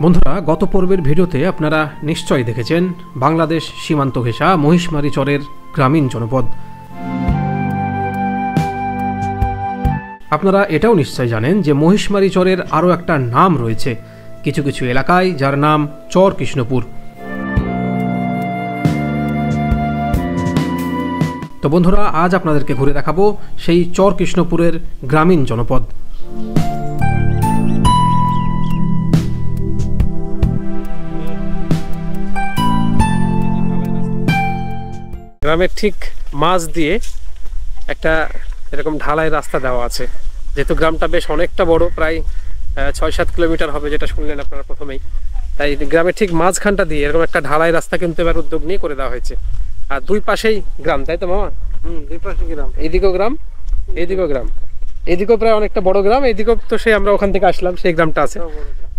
বন্ধুরা, গত পর্বের ভিডিওতে আপনারা নিশ্চয়ই দেখেছেন বাংলাদেশ সীমান্ত ঘেঁষা মহিষমারী চরের গ্রামীণ জনপদ। আপনারা এটাও নিশ্চয় জানেন যে মহিষমারী চরের আরও একটা নাম রয়েছে কিছু কিছু এলাকায়, যার নাম চর কৃষ্ণপুর। তো বন্ধুরা, আজ আপনাদেরকে ঘুরে দেখাবো সেই চর কৃষ্ণপুরের গ্রামীণ জনপদ। গ্রামের ঠিক মাঝ দিয়ে একটা এরকম ঢালাই রাস্তা দেওয়া আছে। যেহেতু গ্রামটা বেশ অনেকটা বড়, প্রায় ৬-৭ কিলোমিটার হবে, যেটা শুনলেন আপনারা প্রথমেই। তাই গ্রামের ঠিক মাঝখানটা দিয়ে এরকম একটা ঢালাই রাস্তা কিন্তু এবার উদ্যোগ নিয়ে করে দেওয়া হয়েছে। আর দুই পাশেই গ্রাম, তাই তো মামা? দুই পাশে গ্রাম, এইদিকেও গ্রাম, এইদিকেও গ্রাম, এইদিকেও প্রায় অনেকটা বড় গ্রাম, এইদিকেও তো সেই আমরা ওখান থেকে আসলাম, সেই গ্রামটা আছে।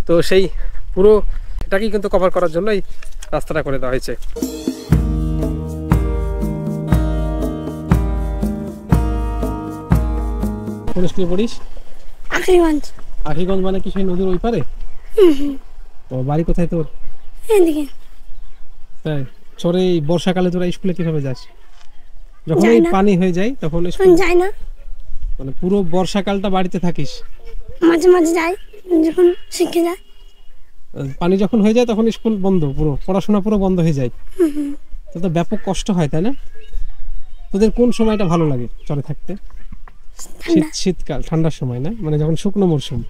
তো সেই পুরো এটাকেই কিন্তু কভার করার জন্য এই রাস্তাটা করে দেওয়া হয়েছে। কোন স্কুলে পড়িস? আখিগঞ্জ। আখিগঞ্জ মানে কি সেই নদীর ওই পারে? তো বাড়ি কোথায় তোর? এদিকে। তাই চরে বর্ষাকালে তোরা স্কুলে কিভাবে যাস? যখন এই পানি হয়ে যায় তখন স্কুল যাই না, মানে পুরো বর্ষাকালটা বাড়িতে থাকিস? মাঝে মাঝে যাই, যখন শিখে যায়। পানি যখন হয়ে যায় তখন স্কুল বন্ধ, পুরো পড়াশোনা পুরো বন্ধ হয়ে যায়। তো ব্যাপক কষ্ট হয়, তাই না? তোদের কোন সময়টা ভালো লাগে চরে থাকতে? শীতকাল, ঠান্ডার সময় না, মানে যখন শুকনো মরশুম।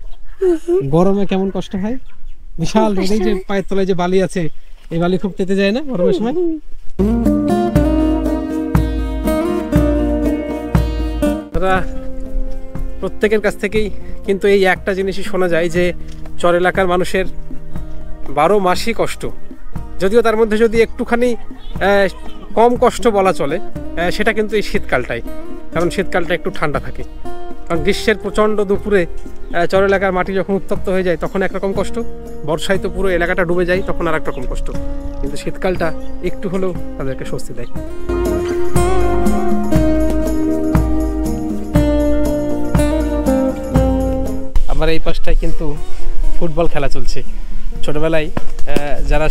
গরমে কেমন কষ্ট হয়? বিশাল রোদে যে পায়ের তলায় যে বালি আছে, এই বালি খুব তেতে যায় না গরমের সময়? প্রত্যেকের কাছ থেকেই কিন্তু এই একটা জিনিসই শোনা যায় যে চর এলাকার মানুষের 12 মাসই কষ্ট। যদিও তার মধ্যে যদি একটুখানি কম কষ্ট বলা চলে, সেটা কিন্তু এই শীতকালটাই। কারণ শীতকালটা একটু ঠান্ডা থাকে। কারণ গ্রীষ্মের প্রচণ্ড দুপুরে চর এলাকার মাটি যখন উত্তপ্ত হয়ে যায় তখন একরকম কষ্ট, বর্ষায় তো পুরো এলাকাটা ডুবে যায়, তখন আর একরকম কষ্ট। কিন্তু শীতকালটা একটু হলেও তাদেরকে স্বস্তি দেয়। আবার এই পাশটায় কিন্তু ফুটবল খেলা চলছে। ছোটবেলায় যারা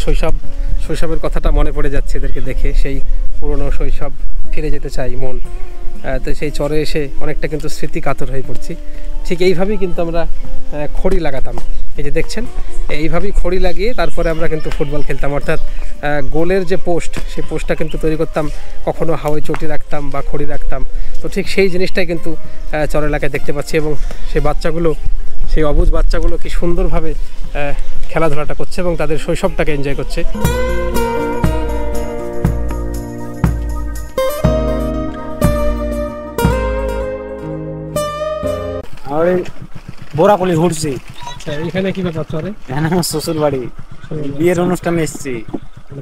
শৈশবের কথাটা মনে পড়ে যাচ্ছে এদেরকে দেখে, সেই পুরনো শৈশব ফিরে যেতে চাই মন। তো সেই চরে এসে অনেকটা কিন্তু স্মৃতি কাতর হয়ে পড়ছি। ঠিক এইভাবেই কিন্তু আমরা খড়ি লাগাতাম, এই যে দেখছেন, এইভাবেই খড়ি লাগিয়ে তারপরে আমরা কিন্তু ফুটবল খেলতাম। অর্থাৎ গোলের যে পোস্ট, সেই পোস্টটা কিন্তু তৈরি করতাম, কখনো হাওয়ায় চটি রাখতাম বা খড়ি রাখতাম। তো ঠিক সেই জিনিসটাই কিন্তু চর এলাকায় দেখতে পাচ্ছি, এবং সেই বাচ্চাগুলো, সেই অবুঝ বাচ্চাগুলো কি সুন্দরভাবে খেলাধুলাটা করছে এবং তাদের শৈশবটাকে এনজয় করছে। বোরাকলি ঘুরছি। আচ্ছা, এখানে কি ব্যাপার চরে? এখানে আমার শ্বশুর বাড়ি, বিয়ের অনুষ্ঠানে এসেছি।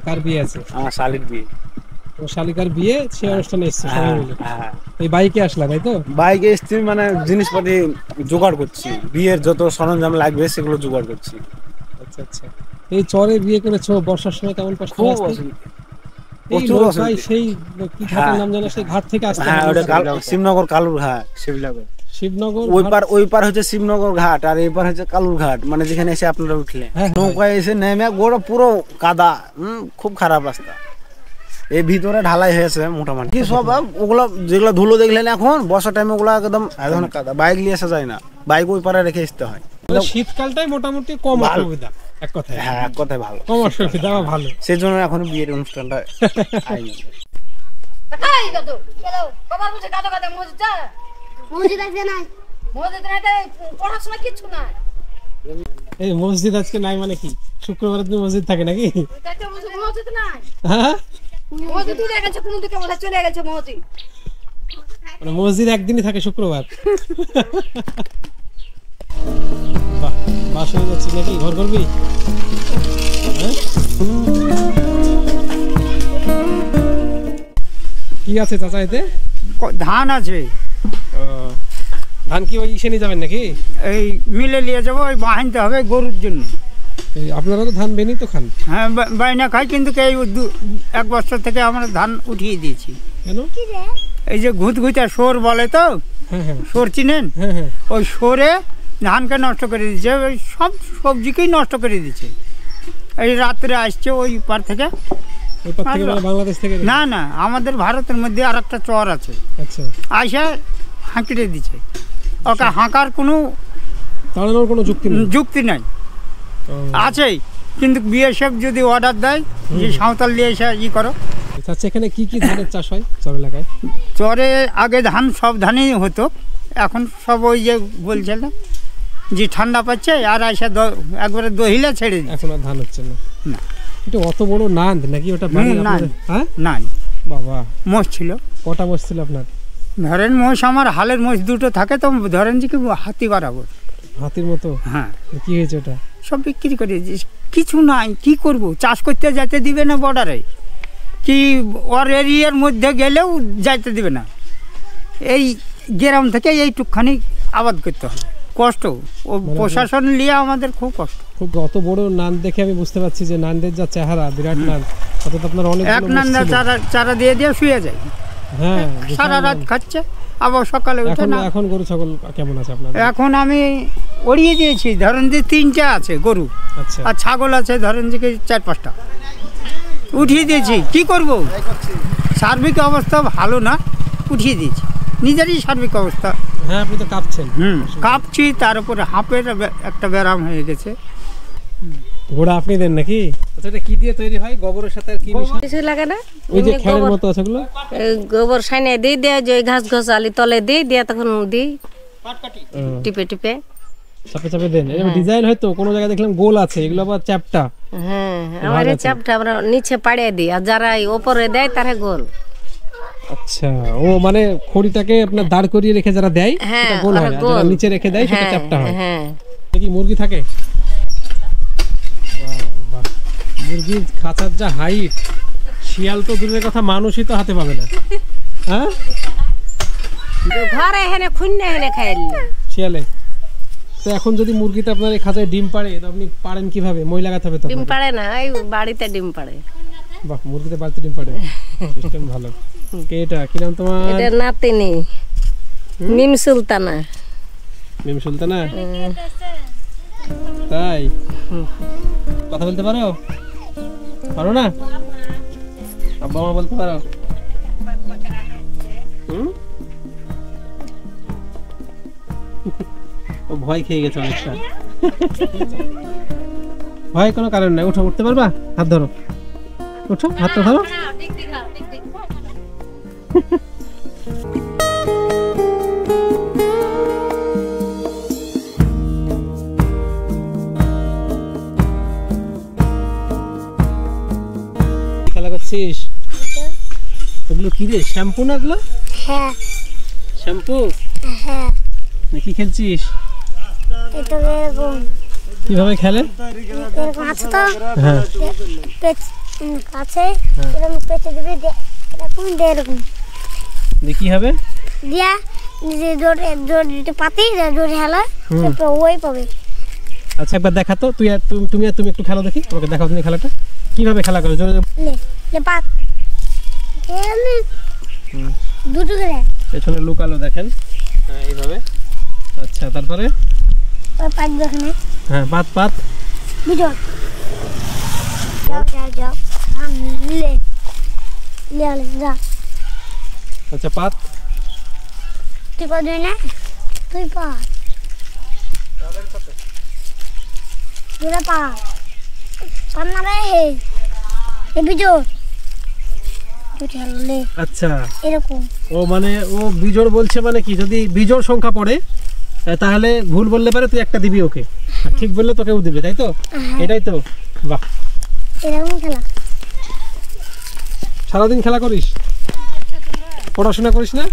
কার বিয়ে আছে? আমার শালির বিয়ে। ও শালিকার বিয়ে, সেই অনুষ্ঠানে এসেছে সবাই মিলে? এই বাইকে আসলা, তাই তো? বাইকে এসেছি, মানে জিনিসপাতি জোগাড় করছি, বিয়ের যত সরঞ্জাম লাগবে সেগুলো জোগাড় করছি। আচ্ছা আচ্ছা। এই চরে বিয়ে করেছো, বর্ষার সময় কেমন কষ্ট হয়? সেই কি ঘাটের নাম জানো? সেই ঘাট থেকে আসতে? হ্যাঁ, ওটা শিবনগর কালুর ঘাট। শিবনগর ওই পার হচ্ছে শিবনগর ঘাট, আর এই পার হচ্ছে কালুর ঘাট, মানে যেখানে এসে আপনারা উঠলে নৌকায় এসে নেমে গোড়া পুরো কাদা, খুব খারাপ রাস্তা। এই ভিতরে ঢালাই হয়েছে মোটামুটি সব। ওগুলো যেগুলো ধুলো দেখলেন এখন বর্ষার টাইমে, ওগুলো একদম কাদা, বাইক নিয়ে আসা যায় না, বাইক ওই পারে রেখে আসতে হয়। শীতকালটাই মোটামুটি কম অসুবিধা, এক কথায়। হ্যাঁ, এক কথায় ভালো, কম অসুবিধা ভালো। সেই জন্য এখন বিয়ের অনুষ্ঠানটা এই মসজিদ আজকে নাই মানে কি? শুক্রবার দিন মসজিদ থাকে নাকি? হ্যাঁ, মানে মসজিদ একদিনই থাকে, শুক্রবার। বাসে যাচ্ছি নাকি? ঘর করবি? কি আছে চাচা এতে? ধান আছে। ধান কি ওই ইসে নিয়ে যাবেন নাকি? এই মিলে নিয়ে যাবো, ওই বাহিনতে হবে গরুর জন্য। আপনারা তো ধান বেনি তো খান? হ্যাঁ, বাইনা খাই, কিন্তু এই 1 বছর থেকে আমরা ধান উঠিয়ে দিয়েছি। কেন? এই যে ঘুতঘুতা সোর বলে তো, সোর চিনেন? ওই সোরে ধানকে নষ্ট করে দিচ্ছে, সব সবজিকেই নষ্ট করে দিচ্ছে। এই রাত্রে আসছে ওই পার থেকে। ওই পার থেকে মানে বাংলাদেশ থেকে? না না, আমাদের ভারতের মধ্যে আর একটা চর আছে, আচ্ছা, আইসা হাঁকিয়ে দিচ্ছে। ওকে হাঁকার কোনো তাড়ানোর কোনো যুক্তি নাই। আছে কিন্তু বিএসএফ যদি অর্ডার দেয় যে সাঁওতাল নিয়ে এসে করো। আচ্ছা, এখানে কি কি ধানের চাষ হয় চর এলাকায়? চরে আগে ধান, সব ধানই হতো, এখন সব ওই যে বলছে না যে ঠান্ডা পাচ্ছে আর এসে একবারে দহিলা ছেড়ে দিই। এখন আর ধান হচ্ছে না? না। এটা অত বড় নান্দ নাকি ওটা? হ্যাঁ না বাবা, মোষ ছিল। কটা মোষ ছিল আপনার? ধরেন মোষ আমার হালের মোষ দুটো থাকে, তো ধরেন যে কি হাতি বরাবর। হাতির মতো? হ্যাঁ। কি হয়েছে ওটা? সব বিক্রি করে দিয়েছি, কিছু নাই, কি করব? চাষ করতে যেতে দিবে না বর্ডারে, কি ওর এরিয়ার মধ্যে গেলেও যাইতে দিবে না। এই গ্রাম থেকে এইটুকখানি আবাদ করতে হবে, কষ্ট। ও প্রশাসন নিয়ে আমাদের খুব কষ্ট। খুব অত বড় নান দেখে আমি বুঝতে পারছি যে নানদের যা চেহারা, বিরাট নান। অর্থাৎ আপনার অনেক এক নান্দা চারা দিয়ে দিয়ে শুয়ে যায়। হ্যাঁ, সারা রাত খাচ্ছে, আবার সকালে উঠে না। এখন গরু ছাগল কেমন আছে আপনার? এখন আমি উড়িয়ে দিয়েছি, ধরেন যে 3টা আছে গরু। আচ্ছা। আর ছাগল আছে ধরেন যে 4-5টা উঠিয়ে দিয়েছি। কি করব, সার্বিক অবস্থা ভালো না, উঠিয়ে দিয়েছি। নিজেরই সার্বিক অবস্থা। হ্যাঁ, আপনি তো কাঁপছেন। কাঁপছি, তার উপরে হাঁপের একটা ব্যারাম হয়ে গেছে। গোড়া আপনি দেন নাকি? আচ্ছা, এটা কি দিয়ে তৈরি হয়? গোবরের সাথে আর কি মিশায়? কিছু লাগে না, ওই যে খেরের মতো আছে ওগুলো? গোবর সাইনে দিয়ে দেয়, যে ঘাস ঘাসালি তলে দিয়ে তখন দিই টিপে টিপে চাপে চাপে দেন। এর ডিজাইন হয়তো কোনো জায়গায় দেখলাম গোল আছে, এগুলো আবার চ্যাপটা। হ্যাঁ, আমার এই চাপটা আমরা নিচে পাড়িয়ে দিই, আর যারা উপরে দেয় তারা গোল। আচ্ছা, ও মানে খড়িটাকে আপনার দাঁড় করিয়ে রেখে যারা দেয় সেটা গোল হয়, আর যারা নিচে রেখে দেয় সেটা চ্যাপটা হয়। হ্যাঁ। কি মুরগি থাকে? বাহ, মুরগির খাঁচার যা হাইট, শিয়াল তো দূরের কথা, মানুষই তো হাতে পাবে না। হ্যাঁ, ঘরে এখানে খুন্নে এখানে খাইলে শিয়ালে। তো এখন যদি মুরগিতে আপনার এই খাঁচায় ডিম পাড়ে, তো আপনি পারেন কিভাবে? মই লাগাতে হবে তো? ডিম পাড়ে না, এই বাড়িতে ডিম পাড়ে। বাহ, মুরগিতে বাড়িতে ডিম পাড়ে, সিস্টেম ভালো। কে এটা? কি নাম তোমার? এটা নাতিনি, মিম সুলতানা। মিম সুলতানা? তাই? কথা বলতে পারো? পারো না? আব্বা মা বলতে পারো? ও ভয় খেয়ে গেছে অনেকটা। ভয় কোনো কারণ নাই, উঠো, উঠতে পারবা? হাত ধরো, উঠো, হাতটা ধরো। খেলা করছিস? এগুলো কি রে, শ্যাম্পু না এগুলো? হ্যাঁ। শ্যাম্পু? হ্যাঁ। কি খেলছিস? এটা এরকম কিভাবে খেলে? এরকম আছে তো? হ্যাঁ। আছে, এরকম পেঁচে দিবি, এরকম এরকম দেখি হবে দিয়া যে জোরে জোরে পাতি জোরে হেলা তো ওই পাবে। আচ্ছা, একবার দেখা তো, তুমি একটু খেলা দেখি, তোমাকে দেখাও তুমি খেলাটা কিভাবে খেলা করো। জোরে লে পাত খেলে দুটো করে পেছনে লুকালো, দেখেন। হ্যাঁ, এইভাবে। আচ্ছা, তারপরে ওই পাত দেখনে। হ্যাঁ, পাত বিজয় যাও লে যা। আচ্ছা, পাত তুই পাবি না, তুই পাত দুটা পাত পান্না রে এ বিজয় দুটো লে। আচ্ছা, এরকম। ও মানে ও বিজোড় বলছে, মানে কি যদি বিজোড় সংখ্যা পড়ে তাহলে ভুল বললে পারে তুই একটা দিবি ওকে, আর ঠিক বললে তোকেও দিবে, তাই তো? এটাই তো। বাহ, এরকম খেলা। সারাদিন খেলা করিস? পড়াশোনা করিস না?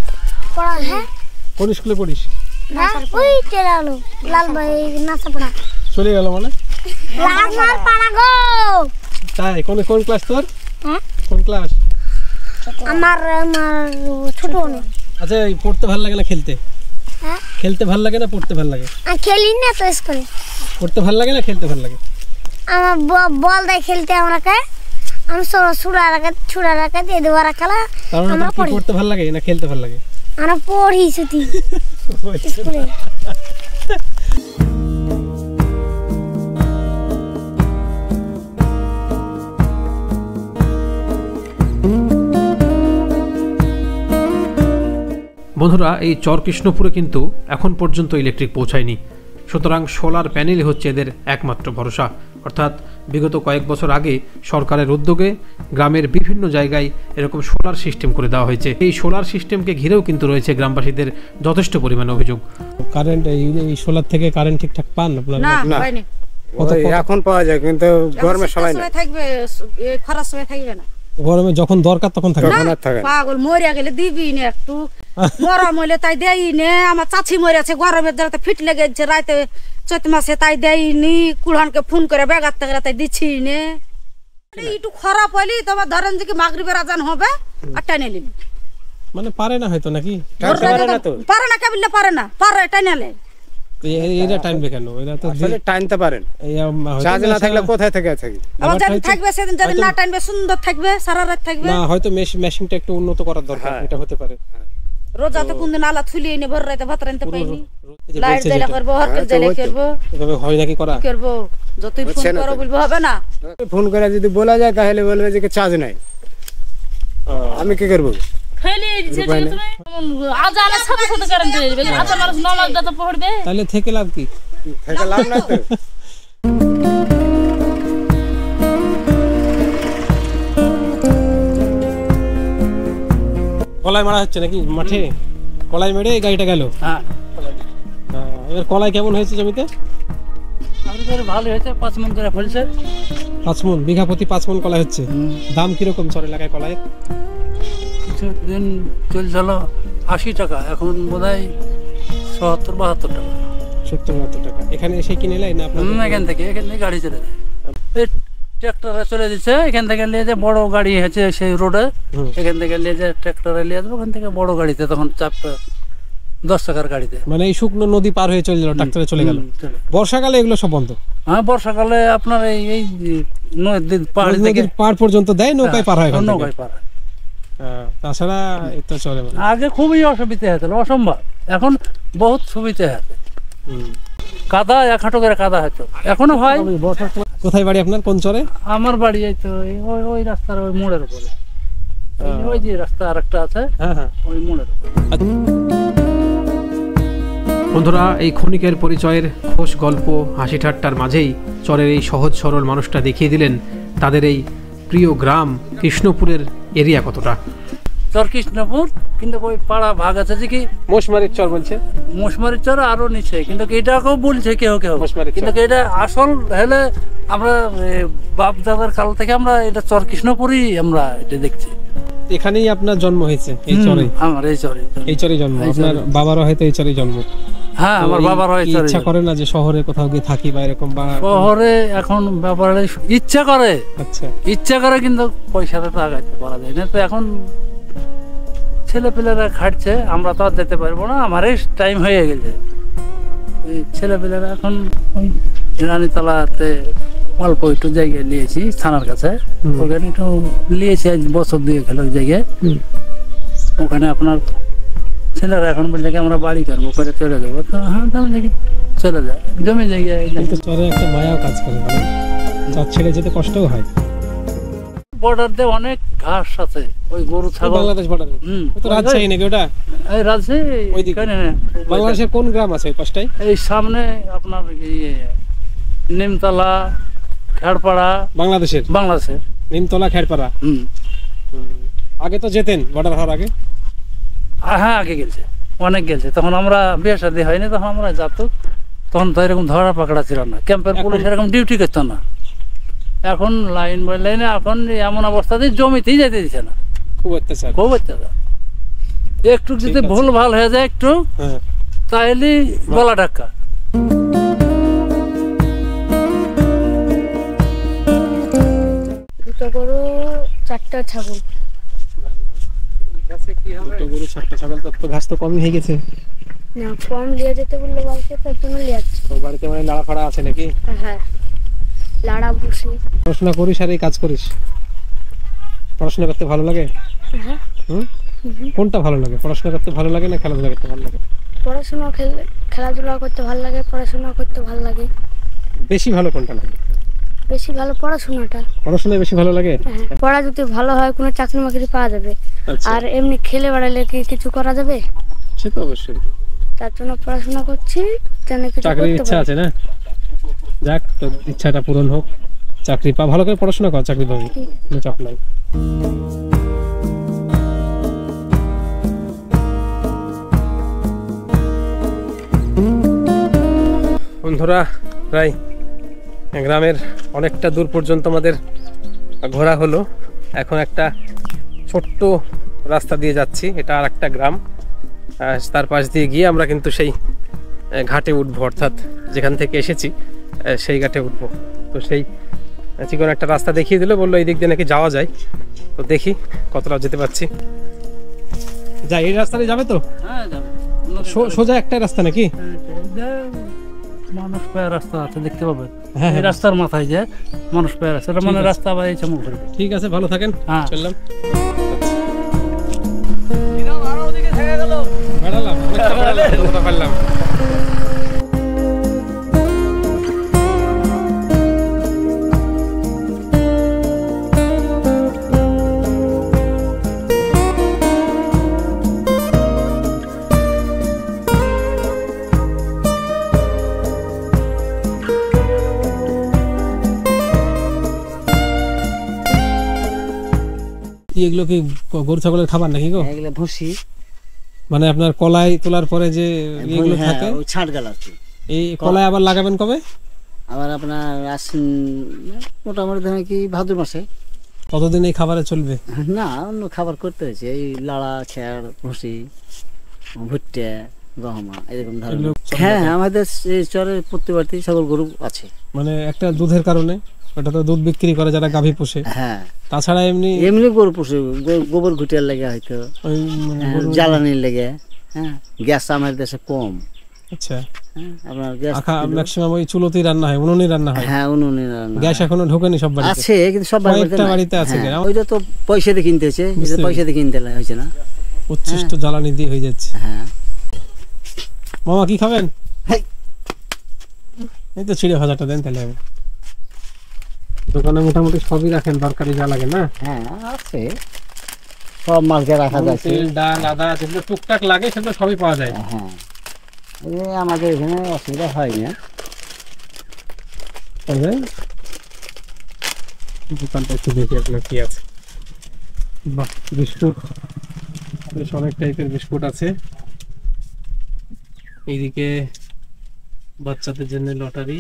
পড়া? হ্যাঁ। কোন স্কুলে পড়িস? না, ওই চলে আলো লাল ভাই নাচা পড়া চলে গেল মানে? লাল মাল পাড়া গো। তাই? কোন ক্লাস তোর? হ্যাঁ, কোন ক্লাস? আমার ছোট অনেক। আচ্ছা, পড়তে ভালো লাগে না খেলতে? হ্যাঁ। খেলতে ভালো লাগে না পড়তে ভালো লাগে? আমি খেলি না তো স্কুলে। পড়তে ভালো লাগে না খেলতে ভালো লাগে? আমার বল দেয় খেলতে আমরাকে, আমি ছুড়া রাখা দিয়ে দেওয়ার খেলা। তার মানে তোর কি পড়তে ভালো লাগে না খেলতে ভালো লাগে? আমরা পড়ি শুধু স্কুলে। বন্ধুরা, এই চর কৃষ্ণপুরে কিন্তু এখন পর্যন্ত ইলেকট্রিক পৌঁছায়নি, সুতরাং সোলার প্যানেলই হচ্ছে এদের একমাত্র ভরসা। অর্থাৎ বিগত কয়েক বছর আগে সরকারের উদ্যোগে গ্রামের বিভিন্ন জায়গায় এরকম সোলার সিস্টেম করে দেওয়া হয়েছে। এই সোলার সিস্টেমকে ঘিরেও কিন্তু রয়েছে গ্রামবাসীদের যথেষ্ট পরিমাণে অভিযোগ। কারেন্ট এই সোলার থেকে কারেন্ট ঠিকঠাক পান আপনারা? না, হয়নি। এখন পাওয়া যায়, কিন্তু গরমের সময় না, থাকবে, খরার সময় থাকবে না। গরমে যখন দরকার তখন থাকে না। পাগল মরিয়া গেলে দিবি না একটু, মরা মরলে তাই দেই নে। আমার চাচি মরেছে গরমের দ্বারা ফিট লেগেছে রাতে চৈত মাসে, তাই দেয়নি। কুড়ানকে ফোন করে বেগার থেকে তাই দিচ্ছি নে। একটু খারাপ হইলি তোমার ধরেন যে কি মাগরিবের আজান হবে আর টাইনে নিবি। মানে পারে না হয়তো নাকি? পারে না, কেবিলে পারে না, পারে টাইনালে। এরা টাইমবে কেন? এরা তো আসলে টাইনতে পারেন, চার্জ না থাকলে কোথায় থেকে থাকি। আবার যেদিন থাকবে সেদিন, যেদিন না টাইনবে সুন্দর থাকবে, সারা রাত থাকবে না। হয়তো মেশিনটা একটু উন্নত করার দরকার, এটা হতে পারে। রোজাতে কোনদিন আলা থুলিয়ে নে, ভোর রাতে ভাত রানতে পাইনি। লাইট জ্বালা করবো, হরকেল জ্বালা করবো, এভাবে হয় নাকি করা? করবো। যতই ফোন করো বলবো হবে না। ফোন করে যদি বলা যায় তাহলে বলবে যে চার্জ নাই, আমি কি করবো? তাহলে থেকে লাভ কি? থেকে লাভ নাই তো। কলাই মারা হচ্ছে নাকি মাঠে? কলাই মেরে এই গাড়িটা গেল। এবার কলাই কেমন হয়েছে জমিতে? ভালো হয়েছে, 5 মণ করে ফলছে। 5 মণ, বিঘা প্রতি 5 মণ কলাই হচ্ছে। দাম কিরকম চর এলাকায় কলাই? কিছুদিন চলছিল 80 টাকা, এখন বোধহয় 70-72 টাকা। 70-72 টাকা। এখানে এসে কিনে এলাই না আপনার? এখান থেকে গাড়ি চলে যায়, এই ট্রাক্টরে চলে দিচ্ছে। এখান থেকে নিয়ে যে বড় গাড়ি আছে সেই রোডে, এখান থেকে নিয়ে যে ট্রাক্টরে নিয়ে যাবো, ওখান থেকে বড় গাড়িতে, তখন চাপটা 10 টাকার গাড়িতে। মানে এই শুকনো নদী পার হয়ে চলে গেল, ট্রাক্টরে চলে গেল। বর্ষাকালে এগুলো সব বন্ধ? হ্যাঁ, বর্ষাকালে আপনার এই নদীর পার পর্যন্ত দেয়, নৌকায় পার হয়। নৌকায় পার হয়। তাছাড়া এটা চলে না। আগে খুবই অসুবিধা হয়েছিল, অসম্ভব। এখন বহুত সুবিধা হয়েছে। কাদা 1 হাঁটু করে কাদা হতো, এখনো হয়। কোথায় বাড়ি আপনার? কোন চরে? আমার বাড়ি এই তো ওই রাস্তার ওই মোড়ের উপরে, ওই যে রাস্তা আরেকটা আছে, ওই মোড়ের উপরে। বন্ধুরা, এই ক্ষণিকের পরিচয়ের খোশ গল্প, হাসি ঠাট্টার মাঝেই চরের এই সহজ সরল মানুষটা দেখিয়ে দিলেন তাদের এই প্রিয় গ্রাম কৃষ্ণপুরের এরিয়া কতটা। চর কৃষ্ণপুর, কিন্তু ওই পাড়া ভাগ আছে যে কি মোশমারির চর বলছে, মোশমারির চর আরো নিচে, কিন্তু এটাকেও বলছে কেউ কেউ, কিন্তু এটা আসল হলে আমরা বাপ দাদার কাল থেকে আমরা এটা চর কৃষ্ণপুরই আমরা এটা দেখছি। এখানেই আপনার জন্ম হয়েছে? এই চরে? আমার এই চরে জন্ম। আপনার বাবারও হয়তো এই চরে জন্ম? হ্যাঁ, আমার বাবার হয়। ইচ্ছা করে না যে শহরে কোথাও গিয়ে থাকি বা এরকম? বা শহরে এখন ব্যাপারে ইচ্ছা করে। আচ্ছা, ইচ্ছা করে, কিন্তু পয়সাটা তো আগাইতে পারা যায় না। তো এখন ছেলে পেলেরা খাটছে, আমরা তো আর যেতে পারবো না, আমার টাইম হয়ে গেছে। ছেলে পেলেরা এখন ওই রানীতলাতে অল্প একটু জায়গায় নিয়েছি, থানার কাছে। ওখানে একটু নিয়েছি, আজ বছর 2 গেল ওই জায়গায়। ওখানে আপনার ছেলেরা এখন বলছে আমরা বাড়ি করবো, করে চলে যাবো। তো হ্যাঁ, তাহলে দেখি চলে যায়, জমি জায়গায়। চরে একটা মায়াও কাজ করে, চর ছেড়ে যেতে কষ্টও হয়। বর্ডার দিয়ে অনেক ঘাস আছে, ওই গরু ছাগল। বাংলাদেশ বর্ডার? তো রাজশাহী নাকি ওটা? এই রাজশাহী ওইদিকে। বাংলাদেশের কোন গ্রাম আছে এই পাশটায়? এই সামনে আপনার নিমতলা, খেড়পাড়া। বাংলাদেশের নিমতলা, খেড়পাড়া। আগে তো যেতেন বর্ডার হওয়ার আগে? হ্যাঁ, আগে গেছে, অনেক গেছে। তখন আমরা বিয়ে শাদী হয়নি, তখন আমরা যাতো। তখন তো এরকম ধরা পাকড়া ছিল না, ক্যাম্পের পুলিশ এরকম ডিউটি করতো না। এখন লাইন বাই লাইনে, এখন এমন অবস্থাতে জমিতেই যেতে দিচ্ছে না। খুব অত্যাচার। একটু যদি ভুল ভাল হয়ে যায় একটু, তাহলে গলা ধাক্কা। দুটো গরু, 4টা ছাগল। গরু, 4টা ছাগল, তো ঘাস তো কমই হয়ে গেছে। না, কম লিয়ে যেতে বললো বাড়িতে, তার জন্য লিয়ে যাচ্ছে। তো বাড়িতে মানে লাড়া ফাড়া আছে নাকি? হ্যাঁ, লাড়া বসে। পড়াশোনা করিস আর এই কাজ করিস? পড়াশোনা করতে ভালো লাগে? হ্যাঁ। কোনটা ভালো লাগে? পড়াশোনা করতে ভালো লাগে না খেলাধুলা করতে ভালো লাগে? খেলাধুলা করতে ভালো লাগে, পড়াশোনা করতে ভালো লাগে। বেশি ভালো কোনটা লাগে? বেশি ভালো পড়াশোনাটা। পড়াশোনা বেশি ভালো লাগে? পড়া যদি ভালো হয় কোনো চাকরি মাকরি পাওয়া যাবে। আর এমনি খেলে বেড়ালে কি কিছু করা যাবে? সে তো অবশ্যই। তার জন্য পড়াশোনা করছি, যেন কিছু চাকরির করতে ইচ্ছা পারি। আছে না? যাক, তোর ইচ্ছাটা পূরণ হোক, চাকরি পা, ভালো করে পড়াশোনা কর, চাকরি পাবি, কোনো চাপ নাই। বন্ধুরা, প্রায় গ্রামের অনেকটা দূর পর্যন্ত আমাদের ঘোরা হলো। এখন একটা ছোট্ট রাস্তা দিয়ে যাচ্ছি, এটা আর একটা গ্রাম। তার পাশ দিয়ে গিয়ে আমরা কিন্তু সেই ঘাটে উঠবো, অর্থাৎ যেখান থেকে এসেছি সেই ঘাটে উঠবো। তো সেই চিকন একটা রাস্তা দেখিয়ে দিল, বললো এই দিক দিয়ে নাকি যাওয়া যায়। তো দেখি কতটা যেতে পারছি। যাই, এই রাস্তাতে যাবে তো? সোজা একটাই রাস্তা নাকি? মানুষ পায়ের রাস্তা আছে, দেখতে পাবেন। হ্যাঁ, এই রাস্তার মাথায় যে মানুষ পায়ের রাস্তা, এটা মানে রাস্তা বা এই চমক ধরবে। ঠিক আছে, ভালো থাকেন। হ্যাঁ। চললাম, বেড়ালাম, অনেকটা বেড়ালাম, কথা পারলাম। এগুলো কি গরু ছাগলের খাবার নাকি গো? এগুলো ভুসি, মানে আপনার কলাই তোলার পরে যে এগুলো হ্যাঁ, থাকে, ওই ছাড় গেল আর কি। এই কলাই আবার লাগাবেন কবে? আবার আপনার মোটামুটি ধরেন কি ভাদ্র মাসে। কতদিন এই খাবারে চলবে? না, অন্য খাবার করতে হয়েছে, এই লাড়া, খেয়ার, ভুসি, ভুট্টা, গহমা, এরকম ধরনের। এগুলো হ্যাঁ, আমাদের এই চরের প্রতি বাড়িতে ছাগল গরু আছে। মানে একটা দুধের কারণে, ওটা তো দুধ বিক্রি করে যারা গাভী পোষে। হ্যাঁ, তাছাড়া এমনি এমনি গরু পোষে, গোবর ঘুটিয়ার লেগে হয়তো, ওই মানে গরু- জ্বালানির লেগে। হ্যাঁ, গ্যাস আমাদের দেশে কম। আচ্ছা, হ্যাঁ, আপনার গ্যাস ম্যাক্সিমাম ওই চুলোতেই রান্না হয়, উনুনে রান্না হয়। হ্যাঁ, উনুনে রান্না গ্যাস এখনো ঢোকেনি সব বাড়িতে। আছে, কিন্তু সব কয়েকটা বাড়িতে আছে। হ্যাঁ, ওইটা তো পয়সা দিয়ে কিনতে হয়েছে, বুঝতে পয়সা দিয়ে কিনতে হয়েছে না। উচ্ছিষ্ট জ্বালানি দিয়ে হয়ে যাচ্ছে। হ্যাঁ, মামা কি খাবেন? হেই। এই তো ছিঁড়ে ভাজাটা দেন তাহলে হবে। দোকানে মোটামুটি সবই রাখেন, দরকারি যা লাগে না? হ্যাঁ, আছে, সব মাছকে রাখা যাচ্ছে। তেল, ডাল, আদা, যেগুলো টুকটাক লাগে সেগুলো সবই পাওয়া যায়। হ্যাঁ, এই আমাদের এখানে অসুবিধা হয় না। তবে দোকানটা একটু দেখি আপনার কি আছে। বাহ, বিস্কুট, বেশ অনেক টাইপের বিস্কুট আছে। এইদিকে বাচ্চাদের জন্য লটারি,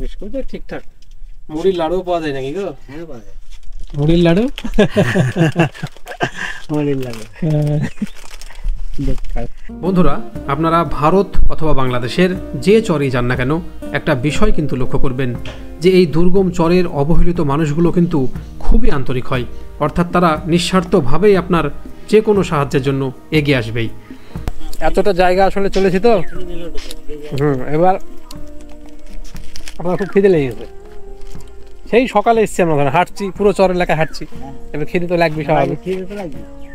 বিস্কুট ঠিকঠাক। মুড়ির লাড়ু পাওয়া যায় নাকি গো? হ্যাঁ, পাওয়া যায়। মুড়ির লাড়ু, মুড়ির লাড়ু। বন্ধুরা, আপনারা ভারত অথবা বাংলাদেশের যে চরেই যান না কেন, একটা বিষয় কিন্তু লক্ষ্য করবেন যে এই দুর্গম চরের অবহেলিত মানুষগুলো কিন্তু খুবই আন্তরিক হয়। অর্থাৎ তারা নিঃস্বার্থভাবেই আপনার যে কোনো সাহায্যের জন্য এগিয়ে আসবেই। এতটা জায়গা আসলে চলেছি তো, এবার আপনার খুব খিদে লেগে গেছে। সেই সকালে এসছি আমরা, ধরেন হাঁটছি, পুরো চর এলাকায় হাঁটছি, এবার খিদে তো লাগবে স্বাভাবিক।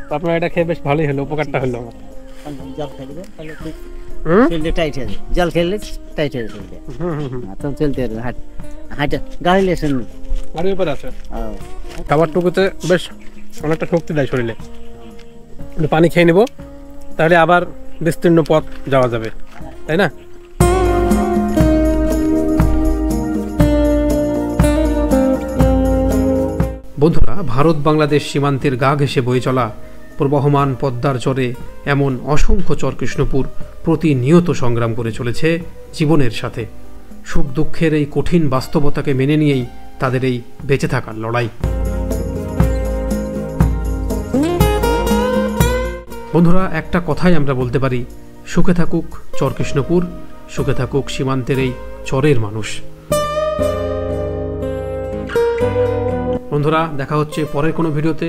তো আপনার এটা খেয়ে বেশ ভালোই হলো, উপকারটা হলো আমার। জল খেলে তাহলে খুব শরীরটা টাইট হয়ে যায়, জল খেলে টাইট হয়ে যায়, তখন চলতে হবে। হাঁটা গাড়ি লেসেন গাড়ির উপরে আছে, খাবারটুকুতে বেশ অনেকটা শক্তি দেয় শরীরে। একটু পানি খেয়ে নেব, তাহলে আবার বিস্তীর্ণ পথ যাওয়া যাবে, তাই না? বন্ধুরা, ভারত বাংলাদেশ সীমান্তের গা ঘেঁষে বয়ে চলা প্রবহমান পদ্মার চরে এমন অসংখ্য চর কৃষ্ণপুর প্রতিনিয়ত সংগ্রাম করে চলেছে জীবনের সাথে। সুখ দুঃখের এই কঠিন বাস্তবতাকে মেনে নিয়েই তাদের এই বেঁচে থাকার লড়াই। বন্ধুরা, একটা কথাই আমরা বলতে পারি, সুখে থাকুক চর কৃষ্ণপুর, সুখে থাকুক সীমান্তের এই চরের মানুষ। বন্ধুরা, দেখা হচ্ছে পরের কোনো ভিডিওতে।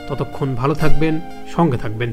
ততক্ষণ ভালো থাকবেন, সঙ্গে থাকবেন।